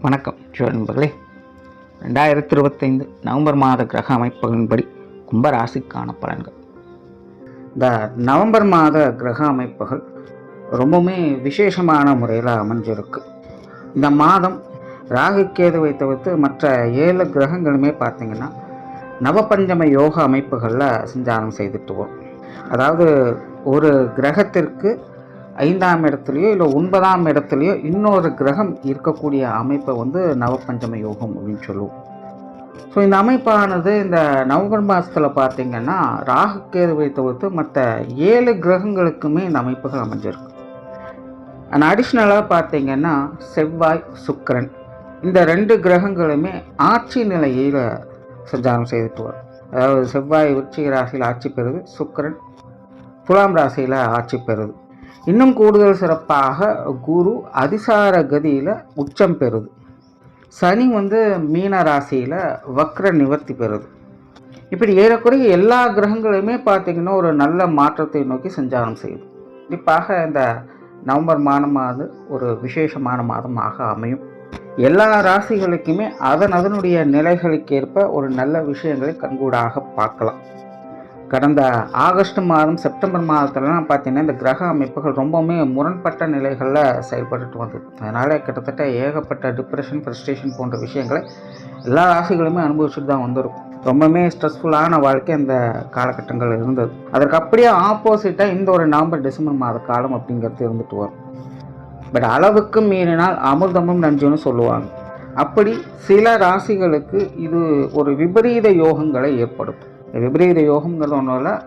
வணக்கம் நண்பர்களே. 2025 நவம்பர் மாத கிரக அமைப்புகளின்படி கும்பராசிக்கான பலன்கள். இந்த நவம்பர் மாத கிரக அமைப்புகள் ரொம்பவுமே விசேஷமான முறையில் அமைஞ்சிருக்கு. இந்த மாதம் ராகு கேதுவை தவிர்த்து மற்ற 7 கிரகங்களுமே பார்த்திங்கன்னா நவபஞ்சம யோக அமைப்புகளில் சஞ்சாரம் செய்துட்டு வரும். அதாவது ஒரு கிரகத்திற்கு 5ஆம் இடத்துலையோ இல்லை 9ஆம் இடத்துலையோ இன்னொரு கிரகம் இருக்கக்கூடிய அமைப்பை நவபஞ்சம யோகம் அப்படின்னு சொல்லுவோம். ஸோ இந்த அமைப்பானது இந்த நவம்பர் மாதத்தில் பார்த்திங்கன்னா ராகு கேதுவை தவிர்த்து மற்ற 7 கிரகங்களுக்குமே இந்த அமைப்புகள் அமைஞ்சிருக்கு. அண்ட் அடிஷ்னலாக பார்த்திங்கன்னா செவ்வாய், சுக்கிரன் இந்த 2 கிரகங்களுமே ஆட்சி நிலையில் சஞ்சாரம் செய்துட்டு வரும். அதாவது செவ்வாய் விருச்சிக ராசியில் ஆட்சி பெறுது, சுக்கிரன் துலாம் ராசியில் ஆட்சி பெறுது. இன்னும் கூடுதல் சிறப்பாக குரு அதிசார கதியில் உச்சம் பெறுது. சனி மீன ராசியில் வக்ர நிவர்த்தி பெறுது. இப்படி ஏறக்குறைய எல்லா கிரகங்களுமே பார்த்திங்கன்னா ஒரு நல்ல மாற்றத்தை நோக்கி சஞ்சாரம் செய்யுது. கண்டிப்பாக இந்த நவம்பர் மாதமானது ஒரு விசேஷமான மாதமாக அமையும். எல்லா ராசிகளுக்குமே அதனுடைய நிலைகளுக்கேற்ப ஒரு நல்ல விஷயங்களை கண்கூடாக பார்க்கலாம். கடந்த ஆகஸ்ட் மாதம், செப்டம்பர் மாதத்துலலாம் பார்த்திங்கன்னா இந்த கிரக அமைப்புகள் ரொம்பவுமே முரண்பட்ட நிலைகளில் செயல்பட்டு வந்தது. அதனால் கிட்டத்தட்ட ஏகப்பட்ட டிப்ரெஷன், ஃப்ரஸ்ட்ரேஷன் போன்ற விஷயங்களை எல்லா ராசிகளுமே அனுபவிச்சுட்டு தான் வந்திருக்கும். ரொம்பவுமே ஸ்ட்ரெஸ்ஃபுல்லான வாழ்க்கை அந்த காலகட்டங்கள் இருந்தது. அதற்கு அப்படியே ஆப்போசிட்டாக இந்த ஒரு நவம்பர் டிசம்பர் மாத காலம் அப்படிங்கிறது இருந்துட்டு வரும். பட் அளவுக்கு மீறினால் அமிர்தமும் நஞ்சுன்னு சொல்லுவாங்க. அப்படி சில ராசிகளுக்கு இது ஒரு விபரீத யோகங்களை ஏற்படுத்தும். விபரீத யோகங்கிறது ஒன்றும்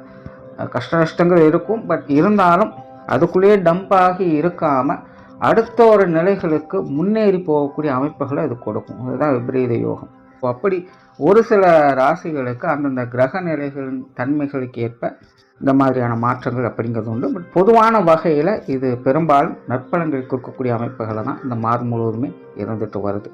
கஷ்ட நஷ்டங்கள் இருக்கும். பட் இருந்தாலும் அதுக்குள்ளேயே டம்பாகி இருக்காமல் அடுத்த ஒரு நிலைகளுக்கு முன்னேறி போகக்கூடிய அமைப்புகளை இது கொடுக்கும். அதுதான் விபரீத யோகம். அப்படி ஒரு சில ராசிகளுக்கு அந்தந்த கிரக நிலைகளின் தன்மைகளுக்கு ஏற்ப இந்த மாதிரியான மாற்றங்கள் அப்படிங்கிறது உண்டு. பட் பொதுவான வகையில் இது பெரும்பாலும் நற்பலன்கள் கொடுக்கக்கூடிய அமைப்புகளை தான் இந்த மாதம் முழுவதுமே இருந்துட்டு வருது.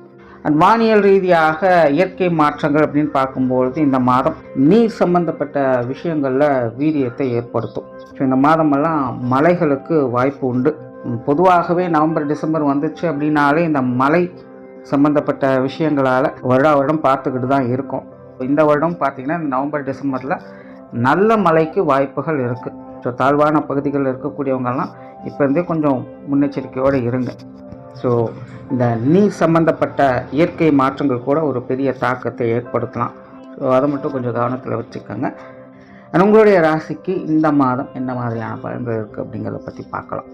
அண்ட் வானியல் ரீதியாக இயற்கை மாற்றங்கள் அப்படின்னு பார்க்கும்பொழுது இந்த மாதம் நீர் சம்பந்தப்பட்ட விஷயங்களில் வீரியத்தை ஏற்படுத்தும். ஸோ இந்த மாதமெல்லாம் மழைகளுக்கு வாய்ப்பு உண்டு. பொதுவாகவே நவம்பர் டிசம்பர் வந்துச்சு அப்படின்னாலே இந்த மழை சம்பந்தப்பட்ட விஷயங்களால் வருடம் பார்த்துக்கிட்டு தான் இருக்கும். இந்த வருடம் பார்த்திங்கன்னா இந்த நவம்பர் டிசம்பரில் நல்ல மழைக்கு வாய்ப்புகள் இருக்குது. ஸோ தாழ்வான பகுதிகளில் இருக்கக்கூடியவங்கெல்லாம் இப்போ இருந்தே கொஞ்சம் முன்னெச்சரிக்கையோடு இருங்க. ஸோ இந்த நீர் சம்பந்தப்பட்ட இயற்கை மாற்றங்கள் கூட ஒரு பெரிய தாக்கத்தை ஏற்படுத்தலாம். ஸோ அதை மட்டும் கொஞ்சம் கவனத்தில் வச்சுக்கோங்க. உங்களுடைய ராசிக்கு இந்த மாதம் என்ன மாதிரியான பலன்கள் இருக்குது அப்படிங்கிறத பற்றி பார்க்கலாம்.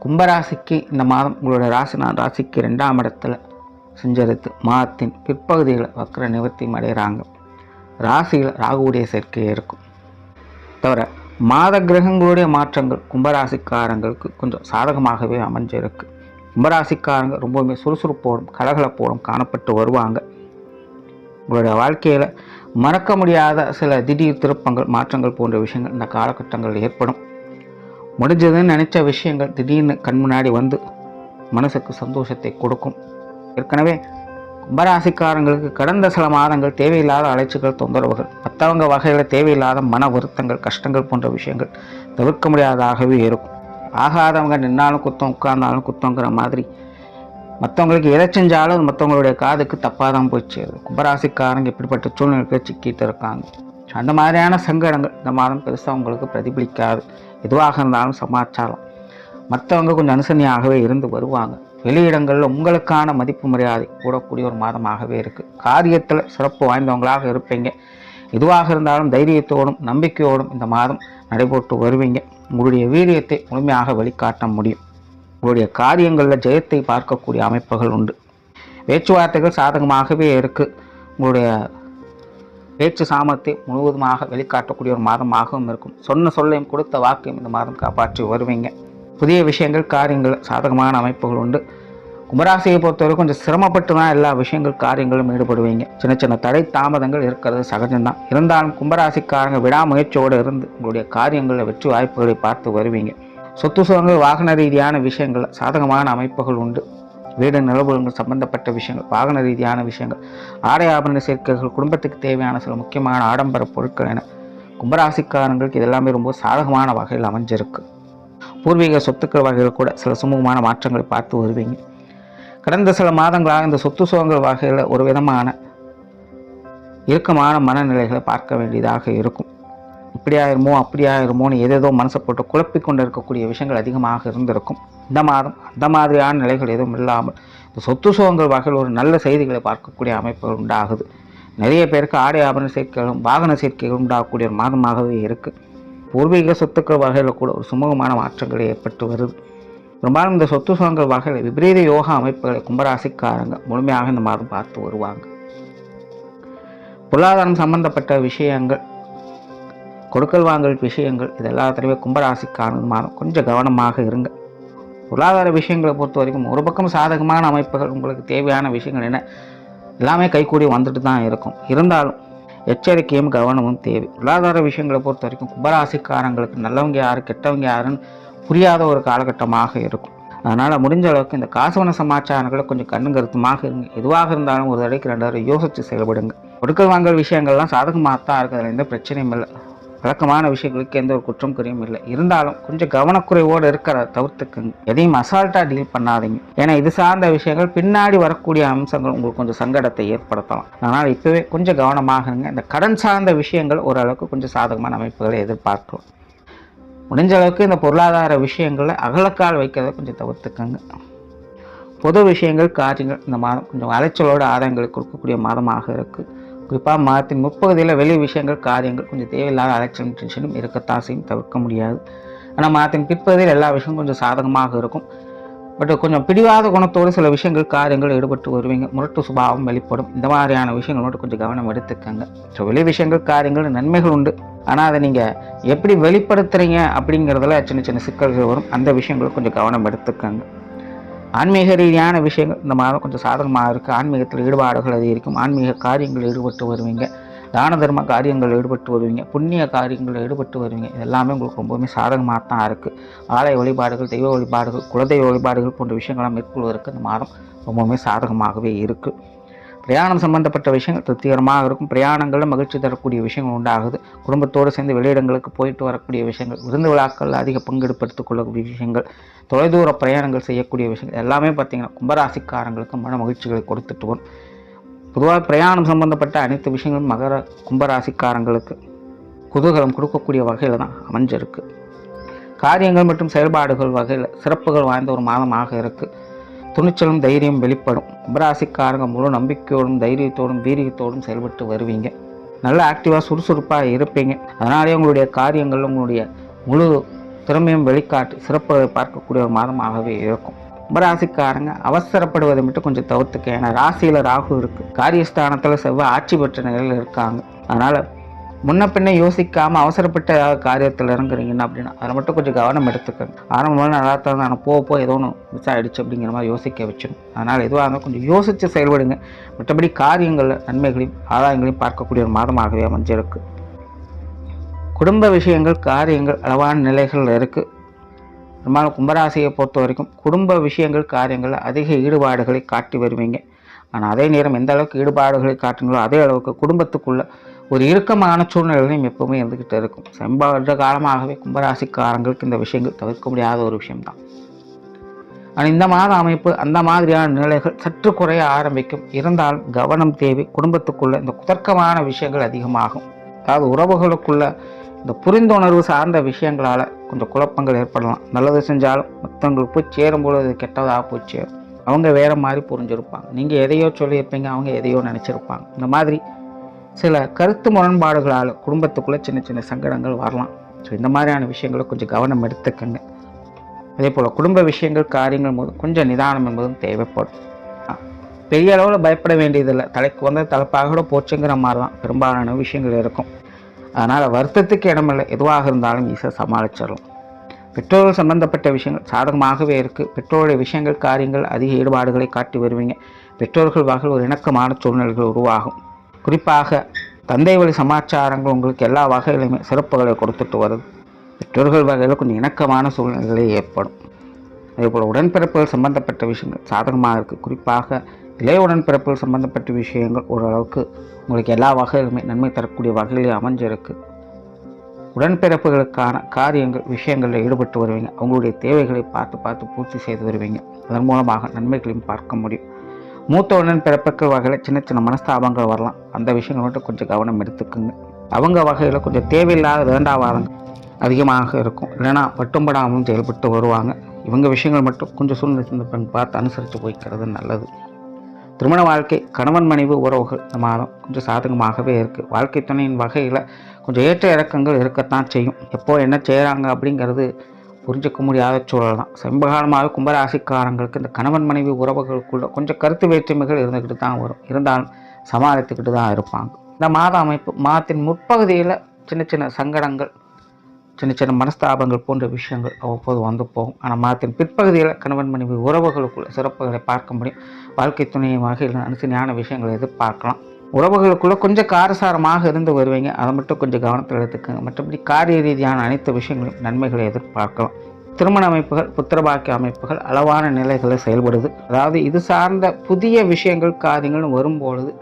கும்பராசிக்கு இந்த மாதம் உங்களுடைய ராசிக்கு 2ஆம் இடத்துல சஞ்சரித்து மாதத்தின் பிற்பகுதியில் வக்ர நிவர்த்தி அடைகிறாங்க. ராசியில் ராகுவுடைய சேர்க்கையே இருக்கும். தவிர மாத கிரகங்களுடைய மாற்றங்கள் கும்பராசிக்காரங்களுக்கு கொஞ்சம் சாதகமாகவே அமைஞ்சிருக்கு. கும்பராசிக்காரங்க ரொம்பவுமே சுறுசுறுப்போடும் கலகலப்போடும் காணப்பட்டு வருவாங்க. உங்களுடைய வாழ்க்கையில் மறக்க முடியாத சில திடீர் திருப்பங்கள், மாற்றங்கள் போன்ற விஷயங்கள் இந்த காலகட்டங்களில் ஏற்படும். முடிஞ்சதுன்னு நினச்ச விஷயங்கள் திடீர்னு கண் முன்னாடி மனசுக்கு சந்தோஷத்தை கொடுக்கும். ஏற்கனவே கும்பராசிக்காரங்களுக்கு கடந்த சில மாதங்கள் தேவையில்லாத அலைச்சல்கள், தொந்தரவுகள், மற்றவங்க வகையில் தேவையில்லாத மன வருத்தங்கள், கஷ்டங்கள் போன்ற விஷயங்கள் தவிர்க்க முடியாததாகவே இருக்கும். ஆகாதவங்க நின்னாலும் குத்தம், உட்கார்ந்தாலும் குத்தங்கிற மாதிரி மற்றவங்களுக்கு எதை செஞ்சாலும் மற்றவங்களுடைய காதுக்கு தப்பாக தான் போய் சேருது. கும்பராசிக்காரங்க இப்படிப்பட்ட சூழ்நிலைக்கு சிக்கிட்டு இருக்காங்க. அந்த மாதிரியான சங்கடங்கள் இந்த மாதம் பெருசாக உங்களுக்கு பிரதிபலிக்காது. எதுவாக இருந்தாலும் சமாச்சாரம் மற்றவங்க கொஞ்சம் அனுசரணையாகவே இருந்து வருவாங்க. வெளியிடங்களில் உங்களுக்கான மதிப்பு மரியாதை கூடக்கூடிய ஒரு மாதமாகவே இருக்குது. காரியத்தில் சிறப்பு வாய்ந்தவங்களாக இருப்பீங்க. எதுவாக இருந்தாலும் தைரியத்தோடும் நம்பிக்கையோடும் இந்த மாதம் நடைபெற்று வருவீங்க. உங்களுடைய வீரியத்தை முழுமையாக வெளிக்காட்ட முடியும். உங்களுடைய காரியங்களில் ஜெயத்தை பார்க்கக்கூடிய அமைப்புகள் உண்டு. பேச்சுவார்த்தைகள் சாதகமாகவே இருக்குது. உங்களுடைய பேச்சு சாமர்த்தியை முழுவதுமாக வெளிக்காட்டக்கூடிய ஒரு மாதமாகவும் இருக்கும். சொன்ன சொல்லையும் கொடுத்த வாக்கையும் இந்த மாதம் காப்பாற்றி வருவீங்க. புதிய விஷயங்கள், காரியங்கள், சாதகமான அமைப்புகள் உண்டு. கும்பராசியை பொறுத்தவரை கொஞ்சம் சிரமப்பட்டு தான் எல்லா விஷயங்கள், காரியங்களும் ஈடுபடுவீங்க. சின்ன சின்ன தடை தாமதங்கள் இருக்கிறது சகஜம்தான். இருந்தாலும் கும்பராசிக்காரங்க விடாமுயற்சியோடு இருந்து உங்களுடைய காரியங்களில் வெற்றி வாய்ப்புகளை பார்த்து வருவீங்க. சொத்து சுகங்கள், வாகன ரீதியான விஷயங்கள் சாதகமான அமைப்புகள் உண்டு. வீடு நிலவுகள் சம்பந்தப்பட்ட விஷயங்கள், வாகன ரீதியான விஷயங்கள், ஆடை ஆபரண சேர்க்கைகள், குடும்பத்துக்கு தேவையான சில முக்கியமான ஆடம்பர பொருட்கள் என கும்பராசிக்காரங்களுக்கு இதெல்லாமே ரொம்ப சாதகமான வகையில் அமைஞ்சிருக்கு. பூர்வீக சொத்துக்கள் வகையில் கூட சில சுமூகமான மாற்றங்களை பார்த்து வருவீங்க. கடந்த சில மாதங்களாக இந்த சொத்து சுகங்கள் வகையில் ஒரு விதமான இறுக்கமான மனநிலைகளை பார்க்க வேண்டியதாக இருக்கும். இப்படி ஆயிருமோ அப்படி ஆயிருமோன்னு ஏதேதோ மனசை போட்டு குழப்பிக் கொண்டு இருக்கக்கூடிய விஷயங்கள் அதிகமாக இருந்திருக்கும். இந்த மாதம் அந்த மாதிரியான நிலைகள் எதுவும் இல்லாமல் இந்த சொத்து சுகங்கள் வகையில் ஒரு நல்ல செய்திகளை பார்க்கக்கூடிய அமைப்புகள் உண்டாகுது. நிறைய பேருக்கு ஆடை ஆபரண சேர்க்கைகளும் வாகன சேர்க்கைகளும் உண்டாகக்கூடிய ஒரு மாதமாகவே இருக்குது. பூர்வீக சொத்துக்கள் வகையில் கூட ஒரு சுமூகமான மாற்றங்கள் ஏற்பட்டு வருது. பெரும்பாலும் இந்த சொத்து சுகங்கள் வகையில் விபரீத யோகா அமைப்புகளை கும்பராசிக்காரங்க முழுமையாக இந்த மாதம் பார்த்து வருவாங்க. பொருளாதாரம் சம்பந்தப்பட்ட விஷயங்கள், கொடுக்கல் வாங்கல் விஷயங்கள், இது எல்லாத்துலேயுமே கும்பராசிக்காரங்க மாதம் கொஞ்சம் கவனமாக இருங்க. பொருளாதார விஷயங்களை பொறுத்த வரைக்கும் ஒரு பக்கம் சாதகமான அமைப்புகள், உங்களுக்கு தேவையான விஷயங்கள் என்ன எல்லாமே கைகூடி வந்துட்டு தான் இருக்கும். இருந்தாலும் எச்சரிக்கையும் கவனமும் தேவை. பொருளாதார விஷயங்களை பொறுத்த வரைக்கும் கும்பராசிக்காரங்களுக்கு நல்லவங்க யாரு கெட்டவங்க யாருன்னு புரியாத ஒரு காலகட்டமாக இருக்கும். அதனால் முடிஞ்ச அளவுக்கு இந்த காசுவன சமாச்சாரங்களை கொஞ்சம் கண்ணும் கருத்துமாக இருங்க. எதுவாக இருந்தாலும் ஒரு தடவைக்கு 2 தடவை யோசித்து செயல்படுங்க. கொடுக்கல் வாங்கல் விஷயங்கள்லாம் சாதகமாக தான் இருக்குது. அதில் எந்த பிரச்சனையும் இல்லை. வழக்கமான விஷயங்களுக்கு எந்த ஒரு குற்றம் குறையும் இல்லை. இருந்தாலும் கொஞ்சம் கவனக்குறைவோடு இருக்கிறத தவிர்த்துக்குங்க. எதையும் அசால்ட்டாக டீல் பண்ணாதீங்க. ஏன்னா இது சார்ந்த விஷயங்கள் பின்னாடி வரக்கூடிய அம்சங்கள் உங்களுக்கு கொஞ்சம் சங்கடத்தை ஏற்படுத்தலாம். அதனால் இப்போவே கொஞ்சம் கவனமாக இருங்க. இந்த கடன் சார்ந்த விஷயங்கள் ஓரளவுக்கு கொஞ்சம் சாதகமான அமைப்புகளை எதிர்பார்க்கலாம். முடிஞ்ச அளவுக்கு இந்த பொருளாதார விஷயங்களில் அகலக்கால் வைக்கிறத கொஞ்சம் தவிர்த்துக்கங்க. பொது விஷயங்கள் காரியங்கள் இந்த மாதம் கொஞ்சம் அலைச்சலோட ஆதாயங்களை கொடுக்கக்கூடிய மாதமாக இருக்குது. குறிப்பாக மாதத்தின் முற்பகுதியில் வெளி விஷயங்கள் காரியங்கள் கொஞ்சம் தேவையில்லாத அலைச்சலும் டென்ஷனும் இருக்கத்தான் செய்யும், தவிர்க்க முடியாது. ஆனால் மாதத்தின் பிற்பகுதியில் எல்லா விஷயமும் கொஞ்சம் சாதகமாக இருக்கும். பட் கொஞ்சம் பிடிவாத குணத்தோடு சில விஷயங்கள் காரியங்கள் ஈடுபட்டு வருவீங்க. முரட்டு சுபாவம் வெளிப்படும். இந்த மாதிரியான விஷயங்கள் மட்டும் கொஞ்சம் கவனம் எடுத்துக்கங்க. ஸோ வெளி விஷயங்கள் காரியங்கள் நன்மைகள் உண்டு. ஆனால் அதை நீங்கள் எப்படி வெளிப்படுத்துகிறீங்க அப்படிங்கிறதுல சின்ன சின்ன சிக்கல்கள் வரும். அந்த விஷயங்கள் கொஞ்சம் கவனம் எடுத்துக்கங்க. ஆன்மீக ரீதியான விஷயங்கள் இந்த மாதம் கொஞ்சம் சாதகமாக இருக்குது. ஆன்மீகத்தில் ஈடுபாடுகள் அதிகரிக்கும். ஆன்மீக காரியங்கள் ஈடுபட்டு வருவீங்க. தான தர்ம காரியங்கள் ஈடுபட்டு வருவீங்க. புண்ணிய காரியங்களில் ஈடுபட்டு வருவீங்க. இது எல்லாமே உங்களுக்கு ரொம்பவுமே சாதகமாக தான் இருக்குது. ஆலய வழிபாடுகள், தெய்வ வழிபாடுகள், குலதெய்வ வழிபாடுகள் போன்ற விஷயங்கள்லாம் மேற்கொள்வதற்கு இந்த மாதம் ரொம்பவுமே சாதகமாகவே இருக்குது. பிரயாணம் சம்பந்தப்பட்ட விஷயங்கள் திருப்திகரமாக இருக்கும். பிரயாணங்களில் மகிழ்ச்சி தரக்கூடிய விஷயங்கள் உண்டாகுது. குடும்பத்தோடு சேர்ந்து வெளியிடங்களுக்கு போயிட்டு வரக்கூடிய விஷயங்கள், விருந்து விழாக்களில் அதிக பங்கெடுப்படுத்திக் கொள்ளக்கூடிய விஷயங்கள், தொலைதூர பிரயாணங்கள் செய்யக்கூடிய விஷயங்கள் எல்லாமே பார்த்திங்கன்னா கும்பராசிக்காரங்களுக்கு மன மகிழ்ச்சிகளை கொடுத்துட்டு வரும். பொதுவாக பிரயாணம் சம்பந்தப்பட்ட அனைத்து விஷயங்களும் மகர கும்பராசிக்காரங்களுக்கு குதூகலம் கொடுக்கக்கூடிய வகையில் தான் அமைஞ்சிருக்கு. காரியங்கள் மற்றும் செயல்பாடுகள் வகையில் சிறப்புகள் வாய்ந்த ஒரு மாதமாக இருக்குது. துணிச்சலும் தைரியம் வெளிப்படும். கும்பராசிக்காரங்க முழு நம்பிக்கையோடும் தைரியத்தோடும் வீரியத்தோடும் செயல்பட்டு வருவீங்க. நல்ல ஆக்டிவாக சுறுசுறுப்பாக இருப்பீங்க. அதனாலே உங்களுடைய காரியங்கள் உங்களுடைய முழு திறமையும் வெளிக்காட்டி சிறப்புகளை பார்க்கக்கூடிய ஒரு மாதமாகவே இருக்கும். கும்பராசிக்காரங்க அவசரப்படுவதை மட்டும் கொஞ்சம் தவிர்த்துக்க. ஏன்னா ராசியில் ராகு இருக்குது. காரியஸ்தானத்தில் செவ்வாய் ஆட்சி பெற்ற நிலையில் இருக்காங்க. அதனால் முன்ன பின்ன யோசிக்காமல் அவசரப்பட்ட காரியத்தில் இறங்குறீங்கன்னா அப்படின்னா அதை மட்டும் கொஞ்சம் கவனம் எடுத்துக்கங்க. ஆரம்பமாக நல்லா தான் நான் போக ஏதோ ஒன்று மிஸ் ஆகிடுச்சு அப்படிங்கிற மாதிரி யோசிக்க வச்சிடும். அதனால் எதுவாக இருந்தாலும் கொஞ்சம் யோசித்து செயல்படுங்க. மற்றபடி காரியங்களில் நன்மைகளையும் ஆதாயங்களையும் பார்க்கக்கூடிய ஒரு மாதமாகவே அமைஞ்சிருக்கு. குடும்ப விஷயங்கள் காரியங்கள் அளவான நிலைகள் இருக்குது. பெரும்பாலும் கும்பராசியை பொறுத்த வரைக்கும் குடும்ப விஷயங்கள் காரியங்களில் அதிக ஈடுபாடுகளை காட்டி வருவீங்க. ஆனால் அதே நேரம் எந்த அளவுக்கு ஈடுபாடுகளை காட்டுங்களோ அதே அளவுக்கு குடும்பத்துக்குள்ள ஒரு இறுக்கமான சூழ்நிலையும் எப்பவுமே இருந்துக்கிட்டு இருக்கும். சமீப காலமாகவே கும்பராசிக்காரங்களுக்கு இந்த விஷயங்கள் தவிர்க்க முடியாத ஒரு விஷயம்தான். ஆனால் இந்த மாத அமைப்பு அந்த மாதிரியான நிலைகள் சற்று குறைய ஆரம்பிக்கும். இருந்தாலும் கவனம் தேவை. குடும்பத்துக்குள்ள இந்த குதர்க்கமான விஷயங்கள் அதிகமாகும். அதாவது உறவுகளுக்குள்ள இந்த புரிந்துணர்வு சார்ந்த விஷயங்களால் கொஞ்சம் குழப்பங்கள் ஏற்படலாம். நல்லது செஞ்சாலும் மற்றவங்களுக்கு போய் சேரும்போது அது கெட்டதாக போய் சேரும். அவங்க வேறு மாதிரி புரிஞ்சிருப்பாங்க. நீங்கள் எதையோ சொல்லியிருப்பீங்க, அவங்க எதையோ நினச்சிருப்பாங்க. இந்த மாதிரி சில கருத்து முரண்பாடுகளால் குடும்பத்துக்குள்ளே சின்ன சின்ன சங்கடங்கள் வரலாம். ஸோ இந்த மாதிரியான விஷயங்களை கொஞ்சம் கவனம் எடுத்துக்கங்க. அதே போல் குடும்ப விஷயங்கள் காரியங்கள் போது கொஞ்சம் நிதானம் என்பதும் தேவைப்படும். பெரிய அளவில் பயப்பட வேண்டியதில்லை. தலைக்கு வந்த தலைப்பாக கூட போச்சுங்கிற மாதிரி தான் பெரும்பாலான விஷயங்கள் இருக்கும். அதனால் வருத்தத்துக்கு இடமில்லை. எதுவாக இருந்தாலும் ஈஸியாக சமாளிச்சிடலாம். பெற்றோர்கள் சம்பந்தப்பட்ட விஷயங்கள் சாதகமாகவே இருக்குது. பெற்றோருடைய விஷயங்கள் காரியங்கள் அதிக ஈடுபாடுகளை காட்டி வருவீங்க. பெற்றோர்கள் வகையில் ஒரு இணக்கமான சூழ்நிலைகள் உருவாகும். குறிப்பாக தந்தை வழி சமாச்சாரங்கள் உங்களுக்கு எல்லா வகையிலுமே சிறப்புகளை கொடுத்துட்டு வருது. பெற்றோர்கள் வகையில் கொஞ்சம் இணக்கமான சூழ்நிலைகளே ஏற்படும். அதேபோல் உடன்பிறப்புகள் சம்பந்தப்பட்ட விஷயங்கள் சாதகமாக இருக்குது. குறிப்பாக இளைய உடன்பிறப்புகள் சம்பந்தப்பட்ட விஷயங்கள் ஓரளவுக்கு உங்களுக்கு எல்லா வகையிலுமே நன்மை தரக்கூடிய வகையிலே அமைஞ்சிருக்கு. உடன்பிறப்புகளுக்கான காரியங்கள் விஷயங்களில் ஈடுபட்டு வருவீங்க. அவங்களுடைய தேவைகளை பார்த்து பூர்த்தி செய்து வருவீங்க. அதன் மூலமாக நன்மைகளையும் பார்க்க முடியும். மூத்த உடன்பிறப்புகள் வகையில் சின்ன சின்ன மனஸ்தாபங்கள் வரலாம். அந்த விஷயங்கள் மட்டும் கொஞ்சம் கவனம் எடுத்துக்குங்க. அவங்க வகையில் கொஞ்சம் தேவையில்லாத வேண்டாவாதங்கள் அதிகமாக இருக்கும். இல்லைனா பட்டும்படாமலும் செயல்பட்டு வருவாங்க. இவங்க விஷயங்கள் மட்டும் கொஞ்சம் சூழ்நிலை பார்த்து அனுசரித்து போய்க்கிறது நல்லது. திருமண வாழ்க்கை, கணவன் மனைவி உறவுகள் இந்த மாதம் கொஞ்சம் சாதகமாகவே இருக்குது. வாழ்க்கை துணையின் வகையில் கொஞ்சம் ஏற்ற இறக்கங்கள் இருக்கத்தான் செய்யும். எப்போ என்ன செய்கிறாங்க அப்படிங்கிறது புரிஞ்சிக்க முடியாத சூழல் தான். சமீபகாலமாக கும்பராசிக்காரங்களுக்கு இந்த கணவன் மனைவி உறவுகளுக்குள்ள கொஞ்சம் கருத்து வேற்றுமைகள் இருந்துக்கிட்டு தான் வரும். இருந்தாலும் சமாளித்துக்கிட்டு தான் இருப்பாங்க. இந்த மாத அமைப்பு மாதத்தின் முற்பகுதியில் சின்ன சின்ன சங்கடங்கள், சின்ன சின்ன மனஸ்தாபங்கள் போன்ற விஷயங்கள் அவ்வப்போது வந்து போகும். ஆனால் மாதத்தின் பிற்பகுதியில் கணவன் மனைவி உறவுகளுக்குள்ள சிறப்புகளை பார்க்க முடியும். வாழ்க்கை துணையின் வகையில் அனுசரியான விஷயங்களை எதிர்பார்க்கலாம். உறவுகளுக்குள்ளே கொஞ்சம் காரசாரமாக இருந்து வருவீங்க. அதை மட்டும் கொஞ்சம் கவனத்தில் எடுத்துக்கோங்க. மற்றபடி காரிய ரீதியான அனைத்து விஷயங்களும் நன்மைகளை எதிர்பார்க்கலாம். திருமண அமைப்புகள், புத்திரபாக்கிய அமைப்புகள் அளவான நிலைகளை செயல்படுது. அதாவது இது சார்ந்த புதிய விஷயங்கள் காரியங்கள்னு வரும்பொழுது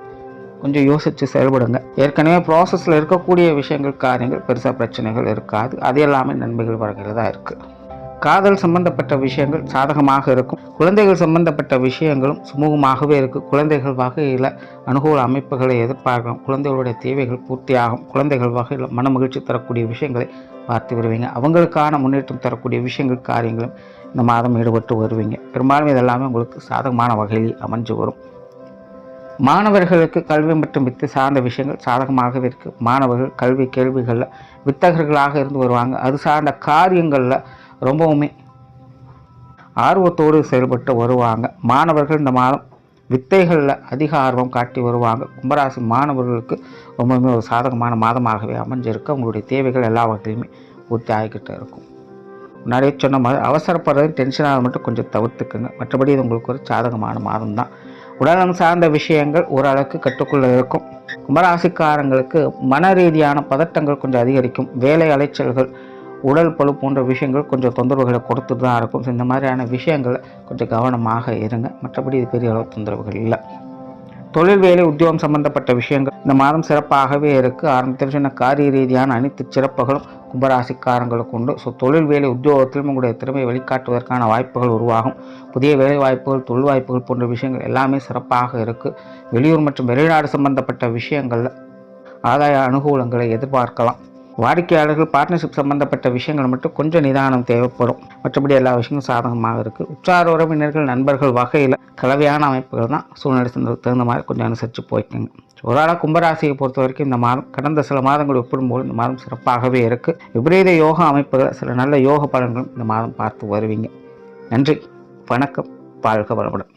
கொஞ்சம் யோசித்து செயல்படுங்க. ஏற்கனவே ப்ராசஸில் இருக்கக்கூடிய விஷயங்கள் காரியங்கள் பெருசாக பிரச்சனைகள் இருக்காது. அது எல்லாமே நன்மைகள் வகையில் தான் இருக்குது. காதல் சம்பந்தப்பட்ட விஷயங்கள் சாதகமாக இருக்கும். குழந்தைகள் சம்பந்தப்பட்ட விஷயங்களும் சுமூகமாகவே இருக்குது. குழந்தைகள் வகையில் அனுகூல அமைப்புகளை எதிர்பார்க்கலாம். குழந்தைகளுடைய தேவைகள் பூர்த்தியாகும். குழந்தைகள் வகையில் மன மகிழ்ச்சி தரக்கூடிய விஷயங்களை பார்த்து வருவீங்க. அவங்களுக்கான முன்னேற்றம் தரக்கூடிய விஷயங்கள் காரியங்களும் இந்த மாதம் ஈடுபட்டு வருவீங்க. பெரும்பாலும் இதெல்லாமே உங்களுக்கு சாதகமான வகையில் அமைஞ்சு வரும். மாணவர்களுக்கு கல்வி மற்றும் வித்து சார்ந்த விஷயங்கள் சாதகமாகவே இருக்குது. மாணவர்கள் கல்வி கேள்விகளில் வித்தகர்களாக இருந்து வருவாங்க. அது சார்ந்த காரியங்களில் ரொம்பவுமே ஆர்வத்தோடு செயல்பட்டு வருவாங்க. மாணவர்கள் இந்த மாதம் வித்தைகளில் அதிக ஆர்வம் காட்டி வருவாங்க. கும்பராசி மாணவர்களுக்கு ரொம்பவுமே ஒரு சாதகமான மாதமாகவே அமைஞ்சிருக்கு. அவங்களுடைய தேவைகள் எல்லா வகையிலுமே பூர்த்தி ஆகிக்கிட்டு இருக்கும். முன்னாடியே சொன்ன மாதிரி அவசரப்படுறது டென்ஷனாக மட்டும் கொஞ்சம் தவிர்த்துக்குங்க. மற்றபடி இது உங்களுக்கு ஒரு சாதகமான மாதம் தான். உடல்நலம் சார்ந்த விஷயங்கள் ஓரளவுக்கு கட்டுக்குள்ளே இருக்கும். கும்பராசிக்காரங்களுக்கு மன ரீதியான பதட்டங்கள் கொஞ்சம் அதிகரிக்கும். வேலை அலைச்சல்கள், உடல் பழு போன்ற விஷயங்கள் கொஞ்சம் தொந்தரவுகளை கொடுத்துட்டு தான் இருக்கும். இந்த மாதிரியான விஷயங்கள் கொஞ்சம் கவனமாக இருங்க. மற்றபடி இது பெரிய அளவு தொந்தரவுகள் இல்லை. தொழில் வேலை உத்தியோகம் சம்பந்தப்பட்ட விஷயங்கள் இந்த மாதம் சிறப்பாகவே இருக்குது. ஆரம்பத்தில் சொன்ன காரிய ரீதியான அனைத்து சிறப்புகளும் கும்பராசிக்காரங்களுக்கு உண்டு. ஸோ தொழில் வேலை உத்தியோகத்திலும் உங்களுடைய திறமையை வெளிக்காட்டுவதற்கான வாய்ப்புகள் உருவாகும். புதிய வேலை வாய்ப்புகள், தொழில் வாய்ப்புகள் போன்ற விஷயங்கள் எல்லாமே சிறப்பாக இருக்குது. வெளியூர் மற்றும் வெளிநாடு சம்பந்தப்பட்ட விஷயங்களில் ஆதாய அனுகூலங்களை எதிர்பார்க்கலாம். வாடிக்கையாளர்கள் பார்ட்னர்ஷிப் சம்பந்தப்பட்ட விஷயங்கள் மட்டும் கொஞ்சம் நிதானம் தேவைப்படும். மற்றபடி எல்லா விஷயங்களும் சாதகமாக இருக்குது. உற்றார் உறவினர்கள் நண்பர்கள் வகையில் கலவையான அமைப்புகள் தான். சூழ்நிலை தகுந்த மாதிரி கொஞ்சம் அனுசரித்து போய்க்குங்க. ஒரு கும்பராசியை பொறுத்த வரைக்கும் இந்த மாதம் கடந்த சில மாதங்கள் ஒப்பிடும்போது இந்த மாதம் சிறப்பாகவே இருக்குது. விபரீத யோகா அமைப்புகள், சில நல்ல யோக பலன்களும் இந்த மாதம் பார்த்து வருவீங்க. நன்றி, வணக்கம், வாழ்க வளமுடன்.